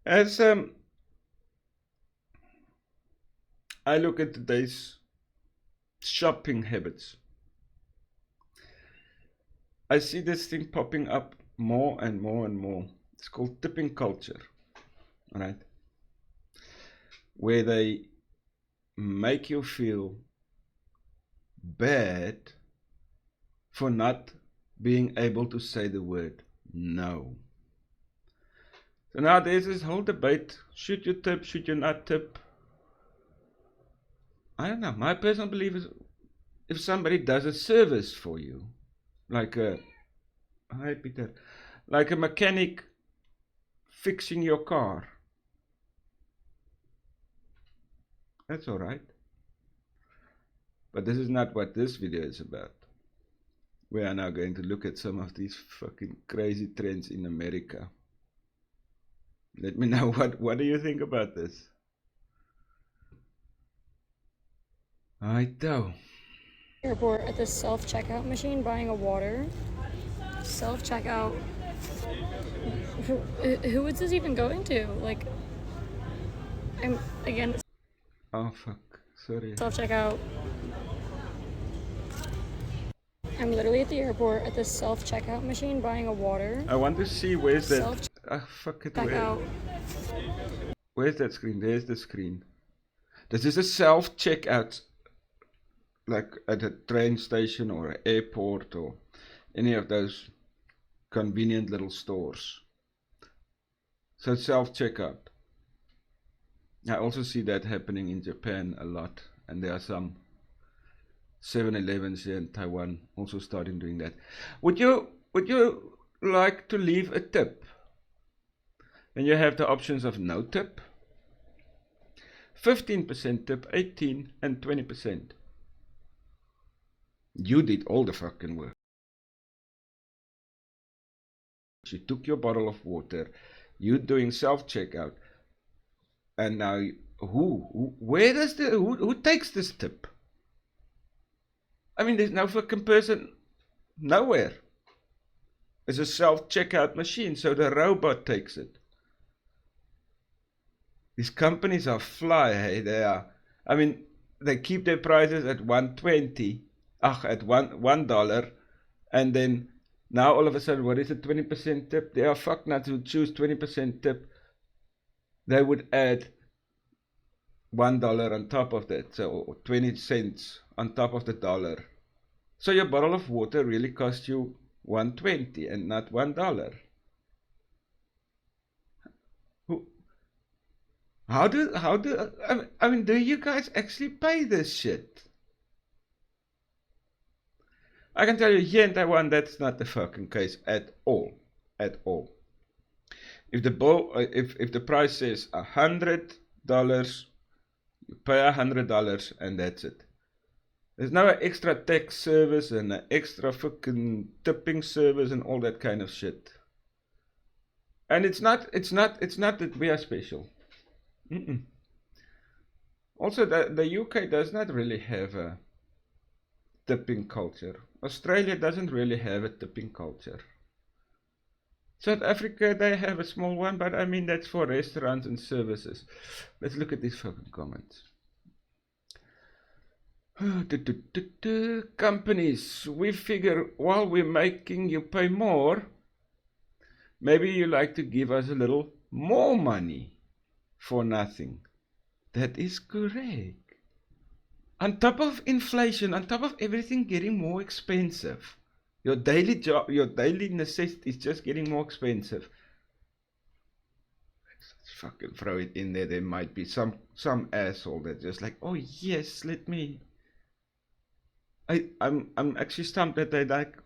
As I look at today's shopping habits, I see this thing popping up more and more and more. It's called tipping culture, right? Where they make you feel bad for not being able to say the word no. So now there's this whole debate, should you tip, should you not tip? I don't know. My personal belief is if somebody does a service for you, like hi Peter, like a mechanic fixing your car, that's alright. But this is not what this video is about. We are now going to look at some of these fucking crazy trends in America. Let me know what do you think about this? Righto. Airport at this self-checkout machine buying a water. Self-checkout. Who is this even going to? Like, again, Oh fuck, sorry. self-checkout. I'm literally at the airport at this self-checkout machine buying a water. I want to see where's that. Self-checkout. Fuck it, where's that screen? There's the screen. This is a self-checkout, like at a train station or an airport or any of those convenient little stores. So self-checkout. I also see that happening in Japan a lot, and there are some 7-Elevens here in Taiwan also starting doing that. Would you like to leave a tip? Then you have the options of no tip, 15% tip, 18 and 20%. You did all the fucking work. You took your bottle of water, you doing self-checkout, and now where does who takes this tip? I mean, there's no fucking person nowhere. It's a self-checkout machine, so the robot takes it. These companies are fly, hey, they are. I mean, they keep their prices at 120, at $1, and then now all of a sudden, what is it, 20% tip? They are fuck nuts who choose 20% tip. They would add $1 on top of that, so 20 cents on top of the dollar. So your bottle of water really costs you 120 and not $1. How do I mean, do you guys actually pay this shit? I can tell you here in Taiwan that's not the fucking case at all. At all. If the price says $100, you pay $100 and that's it. There's no extra tax service and an extra fucking tipping service and all that kind of shit. And it's not that we are special. Also, the UK does not really have a tipping culture. Australia doesn't really have a tipping culture. South Africa, they have a small one, but I mean that's for restaurants and services. Let's look at these fucking comments. Companies, we figure while we're making you pay more, maybe you like to give us a little more money for nothing. That is correct. On top of inflation, on top of everything getting more expensive, your daily job, your daily necessities just getting more expensive. Let's fucking throw it in there. There might be some asshole that just like, oh yes, let me. I'm actually stumped that they like,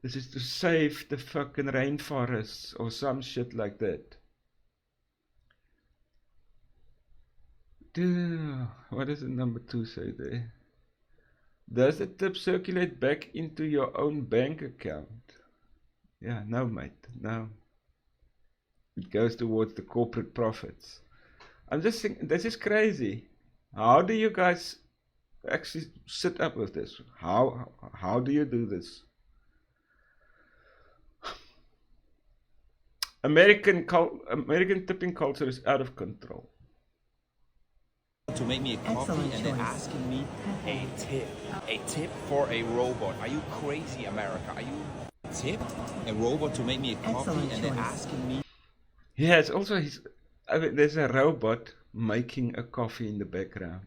this is to save the fucking rainforests or some shit like that. What does the number 2 say there? Does the tip circulate back into your own bank account? Yeah, no mate, no. It goes towards the corporate profits. I'm just thinking, this is crazy. How do you guys actually sit up with this? How do you do this? American tipping culture is out of control. To make me a coffee. Excellent and they're choice. asking me a tip. A tip for a robot. Are you crazy, America? Are you tip? A robot to make me a coffee. Excellent and they're choice. asking me. He has also there's a robot making a coffee in the background.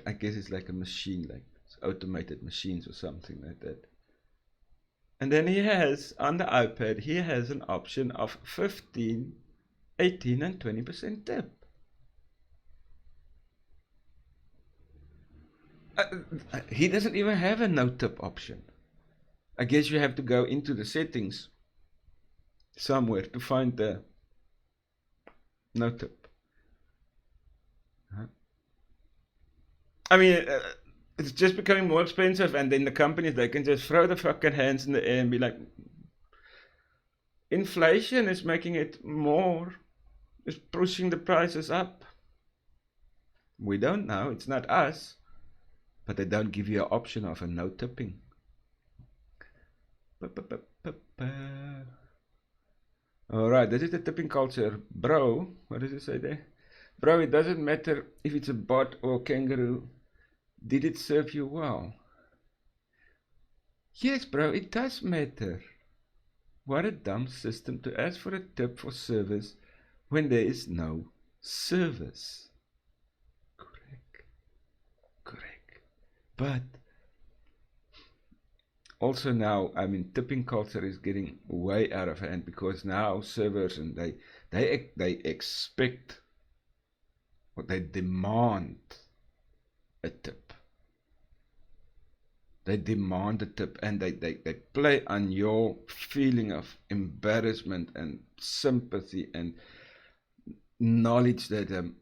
I guess it's like a machine, like it's automated machines or something like that. And then he has, on the iPad, he has an option of 15, 18 and 20% tip. He doesn't even have a no tip option. I guess you have to go into the settings somewhere to find the no tip. Huh? I mean, it's just becoming more expensive, and then the companies, they can just throw the fucking hands in the air and be like, inflation is making it more, is pushing the prices up. We don't know, it's not us, but they don't give you an option of a no tipping. Alright, this is the tipping culture. Bro, what does it say there? Bro, it doesn't matter if it's a bot or kangaroo. Did it serve you well? Yes, bro, it does matter. What a dumb system to ask for a tip for service when there is no service. Correct. But also now, I mean, tipping culture is getting way out of hand, because now servers, and they expect, or they demand a tip. They demand a tip, and they play on your feeling of embarrassment and sympathy and knowledge that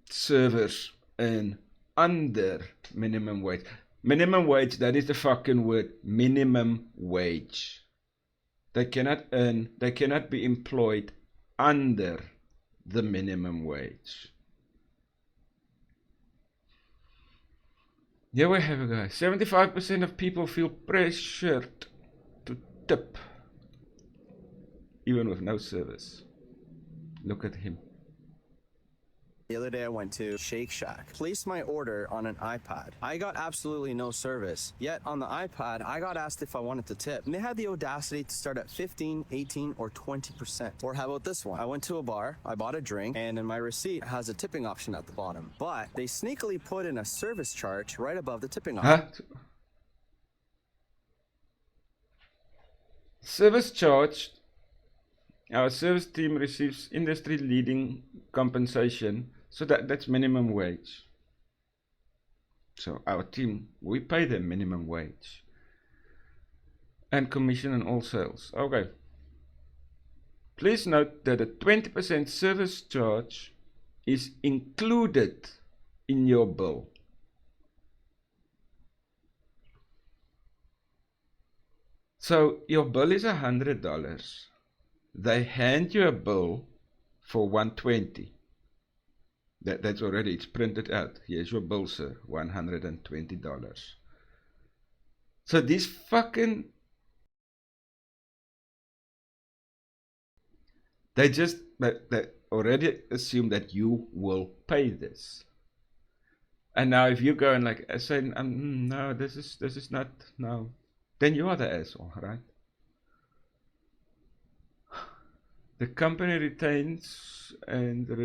servers earn under minimum wage. Minimum wage, that is the fucking word, minimum wage. They cannot be employed under the minimum wage. Here we have it, guys. 75% of people feel pressured to tip, even with no service. Look at him. The other day I went to Shake Shack, placed my order on an iPad. I got absolutely no service. Yet on the iPad, I got asked if I wanted to tip. And they had the audacity to start at 15, 18, or 20%. Or how about this one? I went to a bar, I bought a drink, and in my receipt it has a tipping option at the bottom. But they sneakily put in a service charge right above the tipping option. Huh? Service charge. Our service team receives industry-leading compensation, so that's minimum wage. So our team, we pay them minimum wage. And commission on all sales. Okay. Please note that a 20% service charge is included in your bill. So your bill is $100. They hand you a bill for $120. That's already, it's printed out. Here's your bill, sir, $120. So these fucking, they already assume that you will pay this. And now if you go and like say, no, this is not, no, then you are the asshole, right? The company retains and the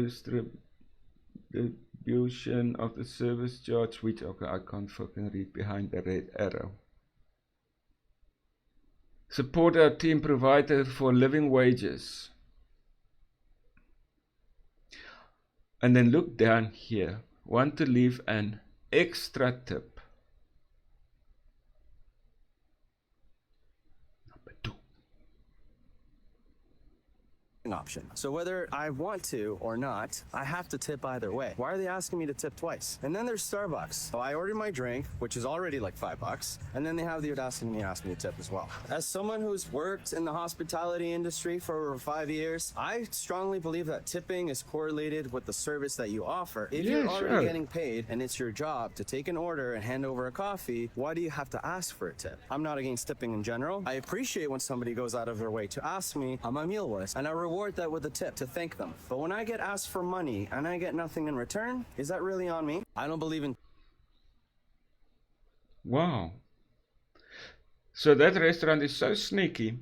distribution of the service charge, which, okay, I can't fucking read behind the red arrow. Support our team provided for living wages. And then look down here. Want to leave an extra tip. option. So whether I want to or not, I have to tip either way. Why are they asking me to tip twice? And then there's Starbucks. So I ordered my drink, which is already like $5, and then they have the audacity to ask me to tip as well. As someone who's worked in the hospitality industry for over 5 years, I strongly believe that tipping is correlated with the service that you offer. If Yeah, you're already sure. getting paid and it's your job to take an order and hand over a coffee, why do you have to ask for a tip? I'm not against tipping in general. I appreciate when somebody goes out of their way to ask me how my meal was, and I reward that with a tip to thank them. But when I get asked for money and I get nothing in return, is that really on me? I don't believe in Wow. So that restaurant is so sneaky.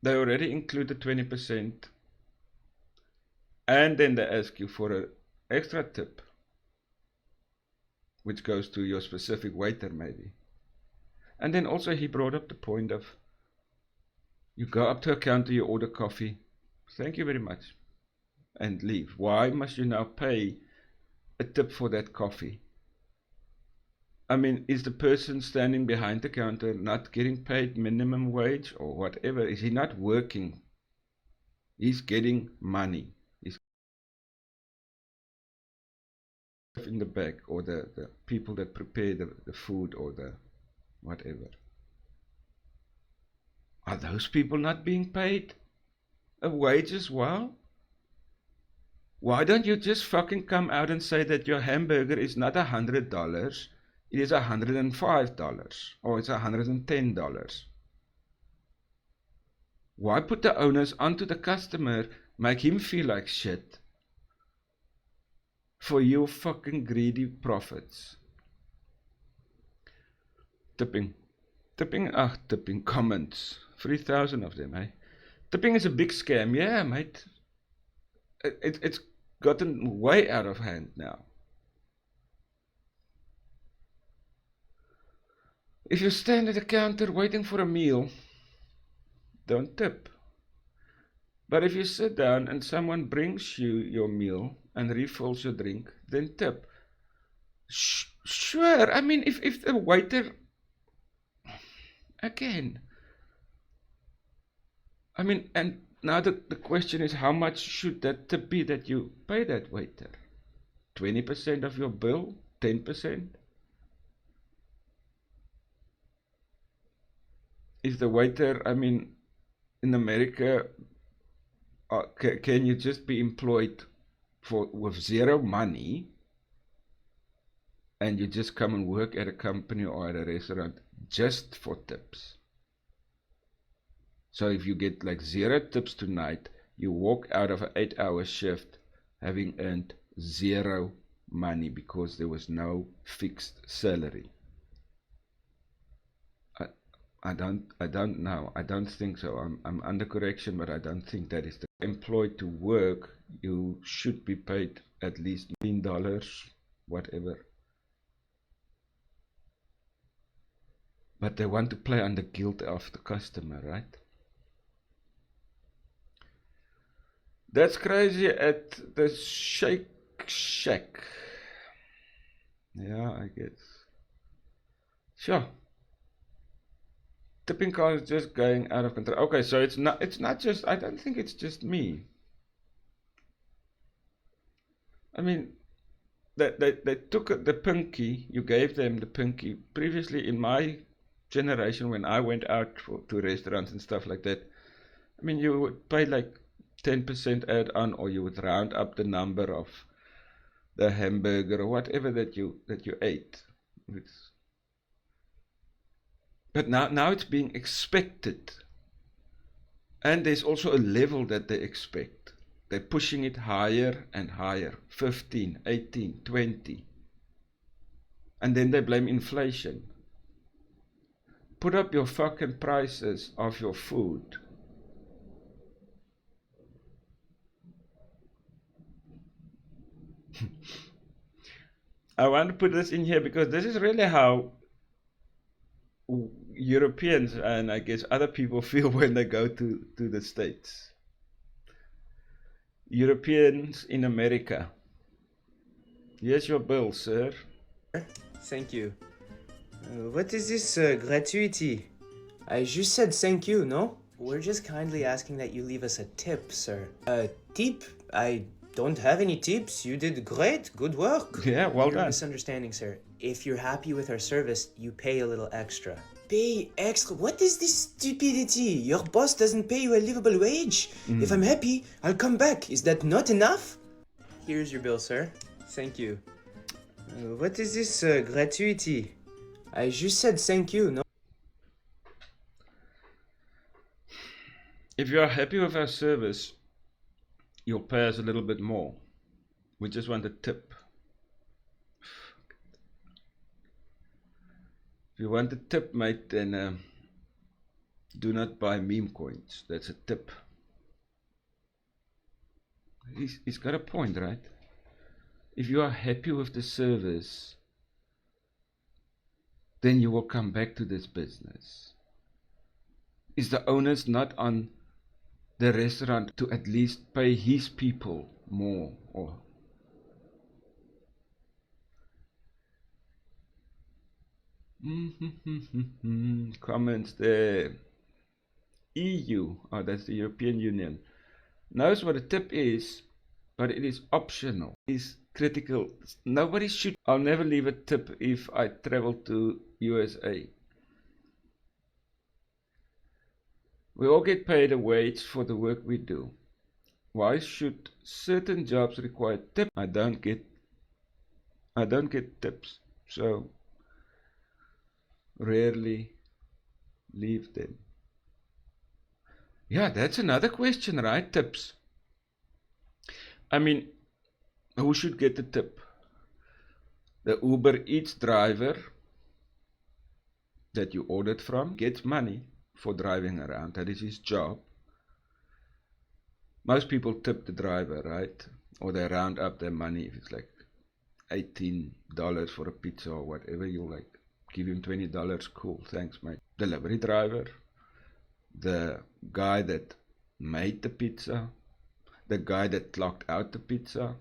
They already included 20%. And then they ask you for an extra tip, which goes to your specific waiter maybe. And then also he brought up the point of, you go up to a counter, you order coffee, thank you very much, and leave. Why must you now pay a tip for that coffee? I mean, is the person standing behind the counter not getting paid minimum wage or whatever? Is he not working? He's getting money. He's in the back, or the people that prepare the food or the whatever. Are those people not being paid a wage as well? Why don't you just fucking come out and say that your hamburger is not $100, it is $105 or it's $110? Why put the onus onto the customer, make him feel like shit for your fucking greedy profits? Tipping. Tipping comments. 3,000 of them, eh? Tipping is a big scam. Yeah, mate. It's gotten way out of hand now. If you stand at the counter waiting for a meal, don't tip. But if you sit down and someone brings you your meal and refills your drink, then tip. Sure, I mean, if the waiter, again, I mean, and now the question is, how much should that tip be that you pay that waiter? 20% of your bill? 10%? Is the waiter, I mean, in America, can you just be employed with zero money and you just come and work at a company or at a restaurant just for tips? So if you get like 0 tips tonight, you walk out of an 8-hour shift having earned 0 money because there was no fixed salary. I don't know. I don't think so. I'm under correction, but I don't think that is the employed to work. You should be paid at least $15, whatever. But they want to play on the guilt of the customer, right? That's crazy at the Shake Shack. Yeah, I guess. Sure. Tipping car is just going out of control. Okay, so it's not just, I don't think it's just me. I mean, they took the pinky, you gave them the pinky. Previously in my generation, when I went out to restaurants and stuff like that, I mean, you would pay like 10% add on, or you would round up the number of the hamburger or whatever that you ate. But now it's being expected. And there's also a level that they expect. They're pushing it higher and higher. 15, 18, 20. And then they blame inflation. Put up your fucking prices of your food. I want to put this in here because this is really how Europeans and I guess other people feel when they go to the States. Europeans in America. Here's your bill, sir. Thank you. What is this gratuity? I just said thank you, no? We're just kindly asking that you leave us a tip, sir. A tip? I don't have any tips. You did great. Good work. Yeah, well You're done. misunderstanding, sir. If you're happy with our service, you pay a little extra. Pay extra? What is this stupidity? Your boss doesn't pay you a livable wage. If I'm happy, I'll come back. Is that not enough? Here's your bill, sir. Thank you. What is this gratuity? I just said thank you, no? If you are happy with our service, you'll pay us a little bit more. We just want a tip. If you want a tip, mate, then do not buy meme coins. That's a tip. He's got a point, right? If you are happy with the service, then you will come back to this business. Is the onus not on the restaurant to at least pay his people more? Or comments there. EU, oh, that's the European Union, knows what a tip is, but it is optional. It is critical. Nobody should. I'll never leave a tip if I travel to USA. We all get paid a wage for the work we do. Why should certain jobs require tip? I don't get tips, so rarely leave them. Yeah, that's another question, right? Tips. I mean, who should get the tip? The Uber Eats driver that you ordered from gets money for driving around. That is his job. Most people tip the driver, right? Or they round up their money. If it's like $18 for a pizza or whatever, you like give him $20. Cool, thanks, mate. Delivery driver, the guy that made the pizza, the guy that clocked out the pizza.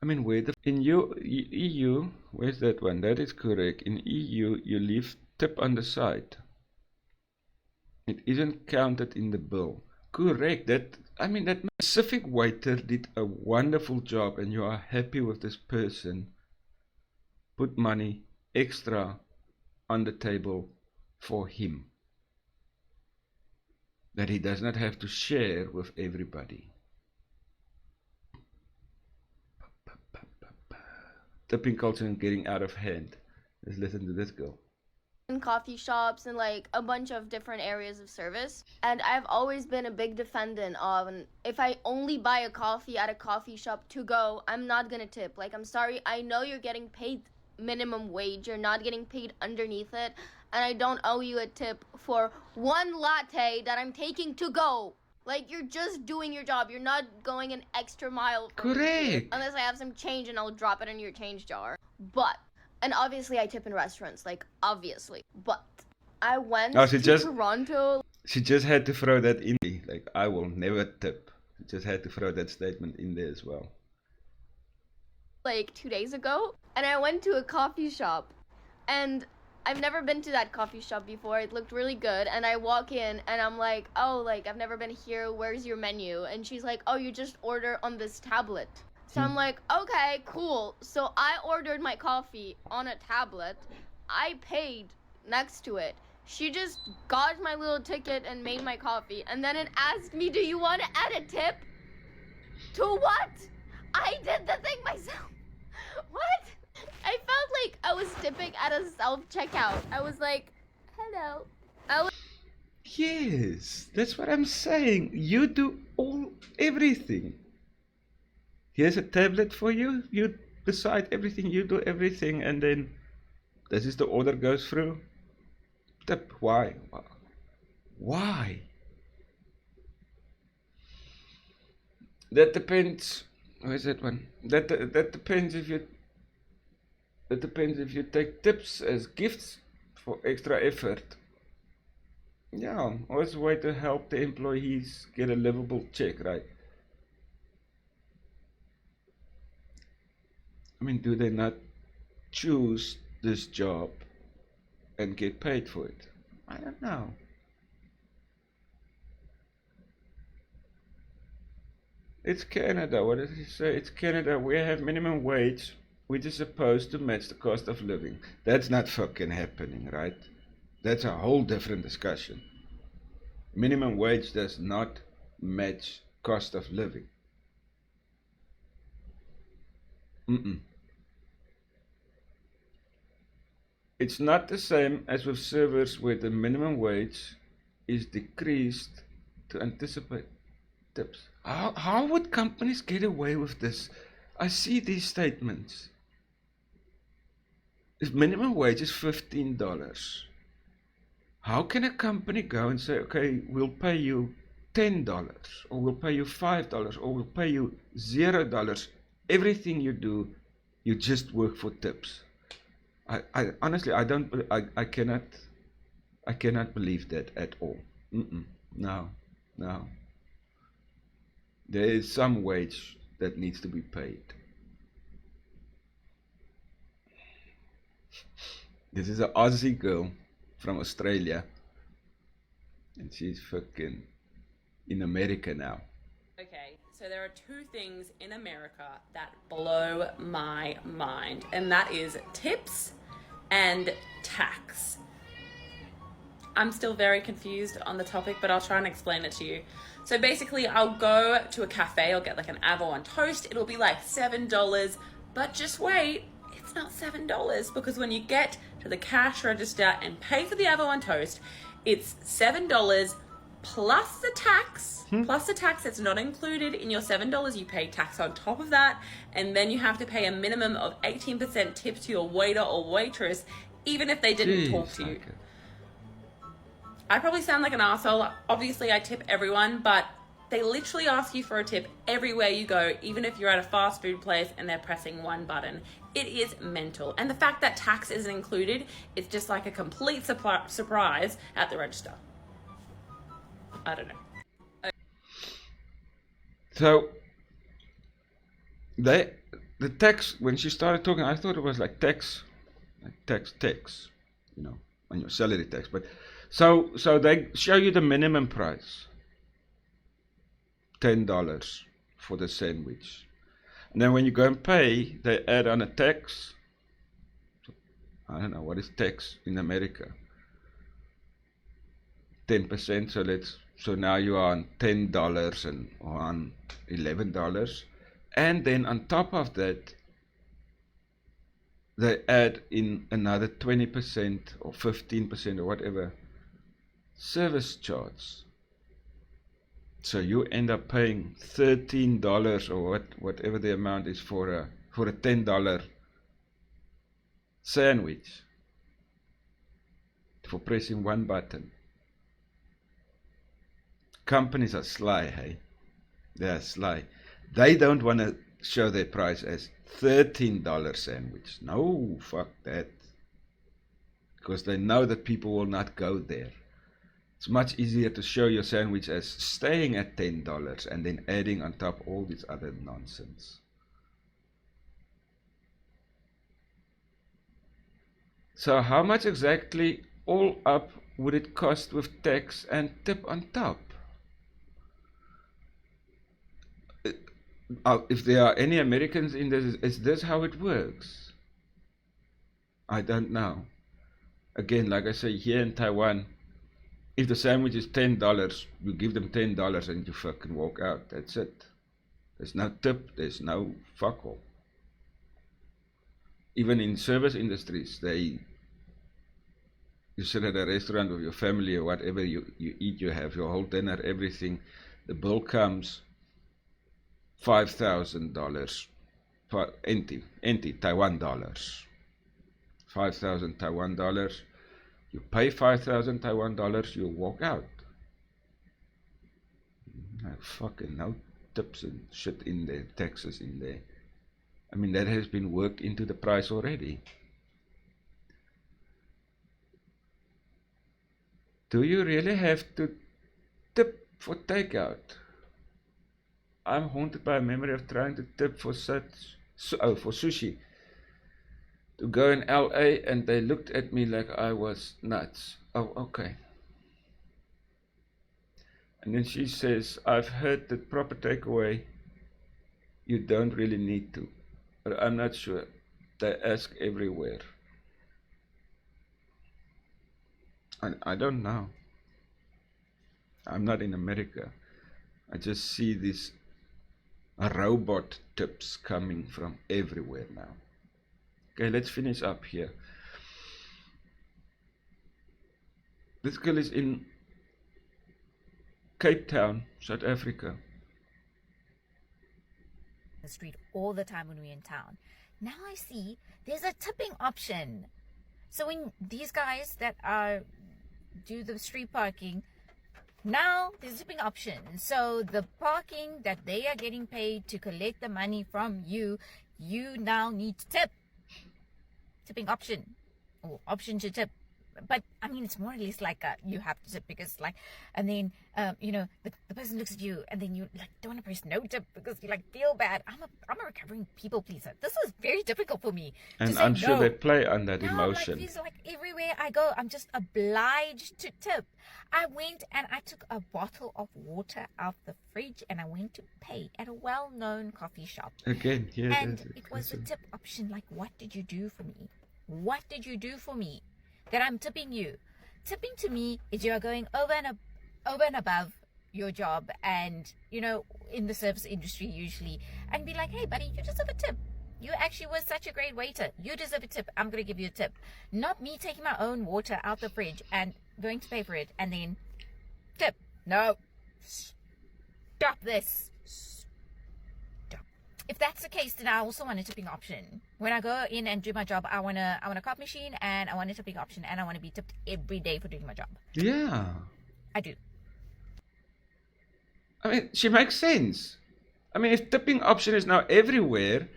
I mean, in EU, where's that one? That is correct. In EU, you leave tip on the side. It isn't counted in the bill. Correct. That specific waiter did a wonderful job, and you are happy with this person. Put money extra on the table for him, that he does not have to share with everybody. Tipping culture and getting out of hand. Let's listen to this girl. In coffee shops and like a bunch of different areas of service, and I've always been a big defendant on if I only buy a coffee at a coffee shop to go, I'm not gonna tip. Like, I'm sorry, I know you're getting paid minimum wage, you're not getting paid underneath it, and I don't owe you a tip for one latte that I'm taking to go. Like, you're just doing your job. You're not going an extra mile for me. Correct. Unless I have some change and I'll drop it in your change jar. But, and obviously I tip in restaurants, like, obviously. But I went to Toronto. She just had to throw that in. Like, I will never tip. She just had to throw that statement in there as well. Like 2 days ago, and I went to a coffee shop, and I've never been to that coffee shop before. It looked really good, and I walk in and I'm like, oh, like, I've never been here, where's your menu? And she's like, oh, you just order on this tablet. So I'm like, okay, cool. So I ordered my coffee on a tablet. I paid next to it. She just got my little ticket and made my coffee, and then it asked me, do you want to add a tip? To what? I did the thing myself. What? I felt like I was tipping at a self-checkout. I was like, hello. Yes, that's what I'm saying. You do everything. Here's a tablet for you. You decide everything, you do everything, and then this is the order goes through. Tip. Why? Why? That depends. Where's that one? That depends if you. It depends if you take tips as gifts for extra effort. Yeah, always a way to help the employees get a livable check, right? I mean, do they not choose this job and get paid for it? I don't know. It's Canada. What does he say? It's Canada. We have minimum wage, which is supposed to match the cost of living. That's not fucking happening, right? That's a whole different discussion. Minimum wage does not match cost of living. It's not the same as with servers where the minimum wage is decreased to anticipate tips. How would companies get away with this? I see these statements. If minimum wage is $15, how can a company go and say, okay, we'll pay you $10, or we'll pay you $5, or we'll pay you $0. Everything you do, you just work for tips. I honestly, I cannot believe that at all. No. There is some wage that needs to be paid. This is an Aussie girl from Australia, and she's fucking in America now. Okay, so there are two things in America that blow my mind, and that is tips and tax. I'm still very confused on the topic, but I'll try and explain it to you. So basically, I'll go to a cafe, I'll get like an Avo on toast, it'll be like $7, but just wait, it's not $7, because when you get to the cash register and pay for the Avo on toast, it's $7 plus the tax. Plus the tax that's not included in your $7, you pay tax on top of that, and then you have to pay a minimum of 18% tip to your waiter or waitress, even if they didn't talk to you. I probably sound like an asshole. Obviously, I tip everyone, but they literally ask you for a tip everywhere you go, even if you're at a fast food place and they're pressing one button. It is mental. And the fact that tax isn't included, it's just like a complete surprise at the register. I don't know. So, the tax, when she started talking, I thought it was like tax, you know, on your salary tax. But so they show you the minimum price, $10 for the sandwich. And then when you go and pay, they add on a tax. I don't know, what is tax in America? 10%, so now you are on $10 and or on $11. And then on top of that, they add in another 20% or 15% or whatever service charge. So you end up paying $13 or whatever the amount is for a $10 sandwich for pressing one button. Companies are sly, hey? They are sly. They don't want to show their price as $13 sandwich. No, fuck that. Because they know that people will not go there. It's much easier to show your sandwich as staying at $10 and then adding on top all this other nonsense. So how much exactly all up would it cost with tax and tip on top? If there are any Americans in this, is this how it works? I don't know. Again, like I say, here in Taiwan, if the sandwich is $10, you give them $10 and you fucking walk out. That's it. There's no tip, there's no fuck all. Even in service industries, you sit at a restaurant with your family or whatever you eat, you have your whole dinner, everything. The bill comes $5,000 for NT Taiwan dollars. 5,000 Taiwan dollars. You pay 5,000 Taiwan dollars, you walk out. Fucking no tips and shit in there, taxes in there. I mean, that has been worked into the price already. Do you really have to tip for takeout? I'm haunted by a memory of trying to tip for sushi. To go in LA and they looked at me like I was nuts. Oh, okay. And then she says, I've heard that proper takeaway you don't really need to. But I'm not sure. They ask everywhere. I don't know. I'm not in America. I just see these robot tips coming from everywhere now. Okay, let's finish up here. This girl is in Cape Town, South Africa. The street all the time when we're in town. Now I see there's a tipping option. So when these guys that do the street parking, now there's a tipping option. So the parking that they are getting paid to collect the money from you, you now need to tip. Tipping option, or option to tip. But I mean, it's more or less like you have to tip because like, and then you know, the person looks at you and then you like don't want to press no tip because you like feel bad. I'm a recovering people pleaser. This is very difficult for me. And I'm sure no. they play on that Now, emotion. like, feels like everywhere I go, I'm just obliged to tip. I went and I took a bottle of water out the fridge and I went to pay at a well-known coffee shop. Again, here And it was a tip option. Like, what did you do for me? What did you do for me that I'm tipping you? Tipping to me is you are going over and above your job, and you know, in the service industry usually, and be like, hey buddy, you deserve a tip. You actually were such a great waiter. You deserve a tip. I'm gonna give you a tip. Not me taking my own water out the fridge and going to pay for it and then tip. No. Stop this. Stop. If that's the case, then I also want a tipping option. When I go in and do my job, I want a card machine and I want a tipping option and I want to be tipped every day for doing my job. Yeah. I do. I mean, she makes sense. I mean, if tipping option is now everywhere,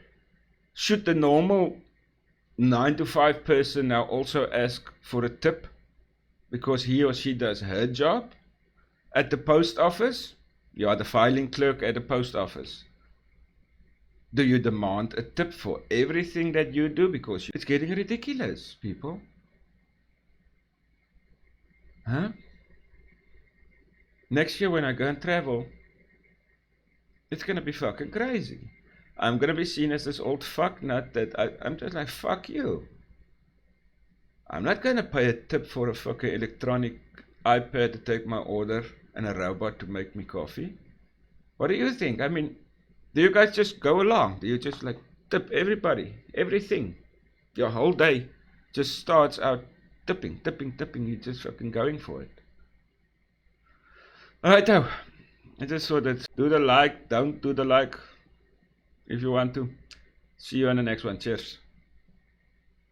should the normal 9 to 5 person now also ask for a tip because he or she does her job at the post office? You are the filing clerk at the post office. Do you demand a tip for everything that you do? Because it's getting ridiculous, people. Huh? Next year when I go and travel, it's gonna be fucking crazy. I'm gonna be seen as this old fucknut that I'm just like, fuck you. I'm not gonna pay a tip for a fucking electronic iPad to take my order and a robot to make me coffee. What do you think? I mean, do you guys just go along? Do you just like tip everybody, everything? Your whole day just starts out tipping. You're just fucking going for it. Alright, now, I just thought that do the like, don't do the like if you want to. See you on the next one. Cheers.